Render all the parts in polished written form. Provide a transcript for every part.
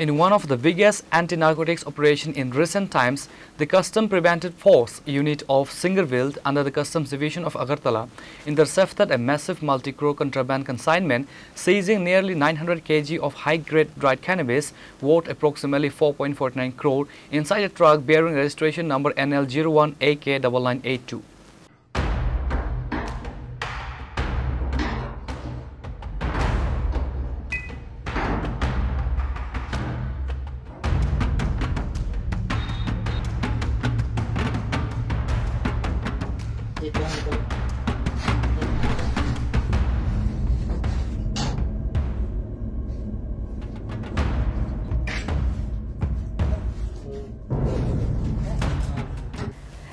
In one of the biggest anti-narcotics operations in recent times, the Customs Preventive Force unit of Singerbil under the Customs Division of Agartala intercepted a massive multi-crore contraband consignment, seizing nearly 900 kg of high-grade dried cannabis worth approximately 4.49 crore inside a truck bearing registration number NL01AK9982.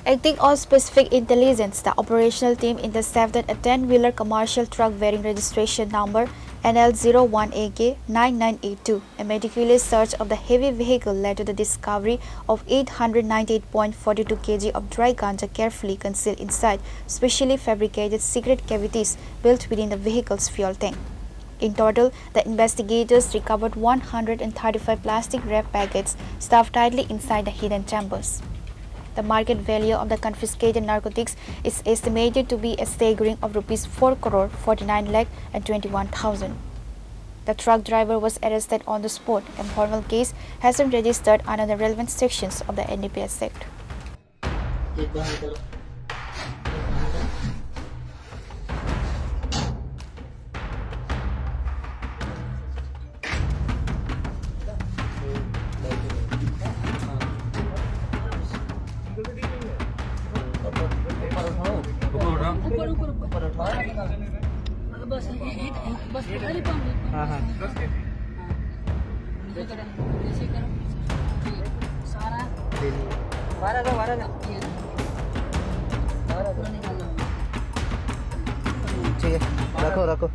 Acting on specific intelligence, the operational team intercepted a 10-wheeler commercial truck bearing registration number NL01AK9982. A meticulous search of the heavy vehicle led to the discovery of 898.42 kg of dry ganja carefully concealed inside specially fabricated secret cavities built within the vehicle's fuel tank. In total, the investigators recovered 135 plastic wrap packets stuffed tightly inside the hidden chambers. The market value of the confiscated narcotics is estimated to be a staggering of rupees 4 crore 49 lakh and 21,000. The truck driver was arrested on the spot and formal case has been registered under the relevant sections of the NDPS Act. रखो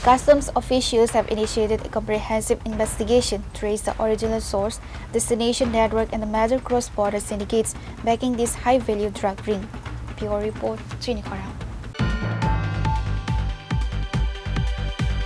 Customs officials have initiated a comprehensive investigation to trace the original source, destination network and the major cross-border syndicates backing this high-value drug ring. Bureau Report, Chini, Khorang.